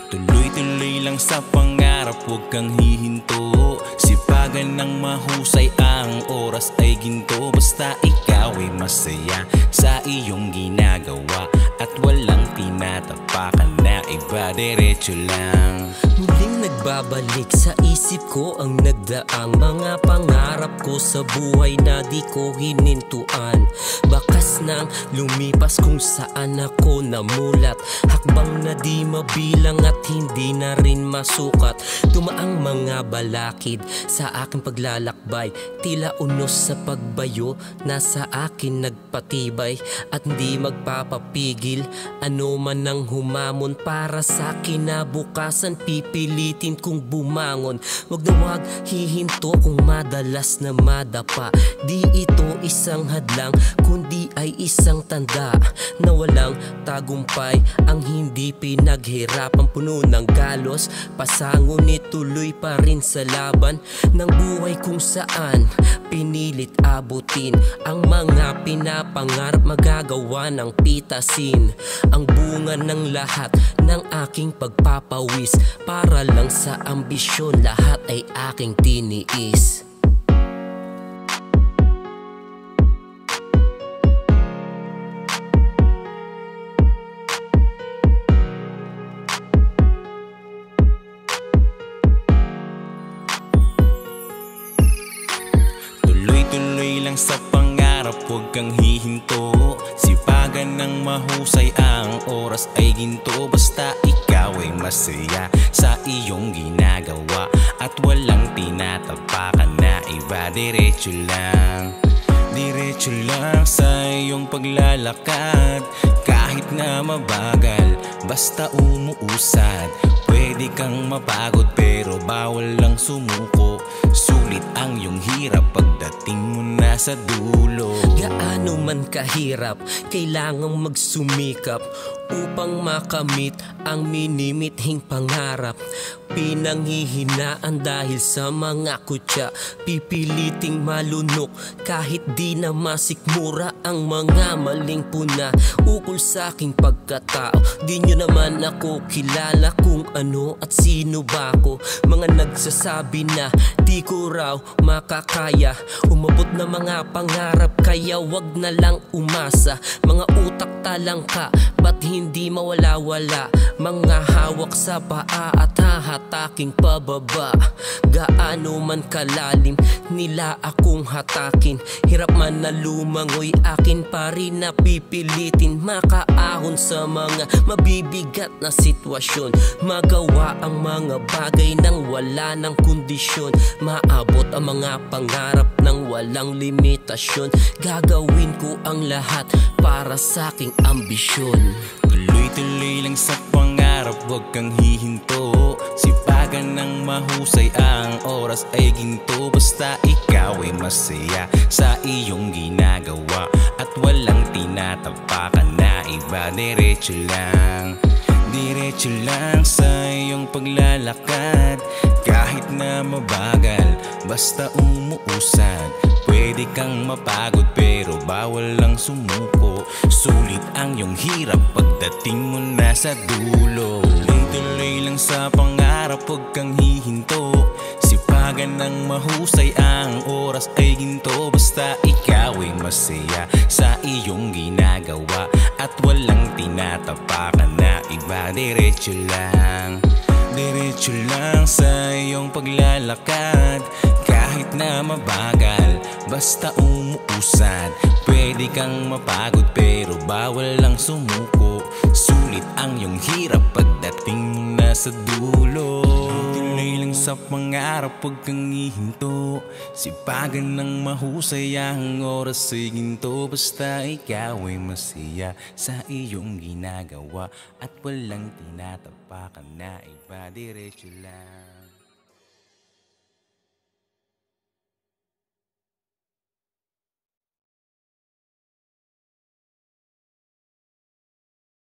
Tuloy-tuloy lang sa pangarap, huwag kang hihinto. Sipagan ng mahusay, ang oras ay ginto. Basta ikaw ay masaya sa iyong ginagawa at walang tinatapakan na iba, diretso lang. Muling nagbabalik sa isip ko ang nagdaang mga pangarap ko sa buhay na di ko hinintuan. Bakas nang lumipas kung saan ako namulat, hakbang na di mabilang at hindi na rin masukat. Tumaang mga balakid sa aking paglalakbay, tila unos sa pagbayo na sa akin nagpatibay. At hindi magpapapigil ano man ang humamon, para sa kinabukasan pipilitin kong bumangon. Wag na wag hihinto kung madalas na madapa. Di ito isang hadlang kundi ay isang tanda na walang tagumpay ang hindi pinaghirapan. Puno ng galos, pasango nituloy pa rin sa laban ng buhay kung saan pinilit abutin ang mga pinapangarap, magagawa ng pitasin ang bunga ng lahat ng aking pagpapawis. Para lang sa ambisyon, lahat ay aking tiniis. Tuloy-tuloy lang sa pangarap, huwag kang hihinto. Sipagan ng mahusay, ang oras ay ginto. Basta ikaw ay masaya sa iyong ginagawa at walang tinatapakan na iba, diretso lang. Diretso lang sa iyong paglalakad, kahit na mabagal, basta umuusad. Pwede kang mapagod pero bawal lang sumuko. Sulit ang iyong hirap pagdating mo na sa dulo. Gaano man kahirap, kailangang magsumikap upang makamit ang minimithing pangarap. Pinanghihinaan dahil sa mga kutya, pipiliting malunok kahit di na masikmura ang mga maling puna ukol sa aking pagkatao. Di nyo naman ako kilala kung ano at sino ba ako. Mga nagsasabi na di ko raw makakaya umabot na mga pangarap, kaya wag na lang umasa. Mga utak talangka, ba't hindi mawala-wala? Mga hawak sa paa at hahataking pababa. Gaano man kalalim nila akong hatakin, hirap man na lumangoy, akin pa rin na pipilitin. Makaahon sa mga mabibigat na sitwasyon, magawa ang mga bagay nang wala ng kondisyon. Maabot ang mga pangarap nang walang limitasyon. Gagawin ko ang lahat para sa aking ambisyon. Tuloy-tuloy lang sa pangarap, huwag kang hihinto. Sipagan ng mahusay, ang oras ay ginto. Basta ikaw ay masaya sa iyong ginagawa at walang tinatapakan na iba, diretso lang. Diretso lang sa iyong paglalakad, kahit na mabagal, basta umuusad. Pwede kang mapagod pero bawal lang sumuko. Sulit ang iyong hirap pagdating mo na sa dulo. Tuloy-tuloy lang sa pangarap, huwag kang hihinto. Sipagan ng mahusay, ang oras ay ginto. Basta ikaw ay masaya sa iyong ginagawa at walang tinatapakan na iba, diretso lang. Diretso lang sa iyong paglalakad, kahit na mabagal, basta umuusad. Pwede kang mapagod pero bawal lang sumuko. Sulit ang iyong hirap pagdating mo na sa dulo. Tuloy lang sa pangarap, huwag kang hihinto. Sipagan ng mahusay, ang oras ay ginto. Basta ikaw ay masaya sa iyong ginagawa at walang tinatapakan na iba, diretso lang.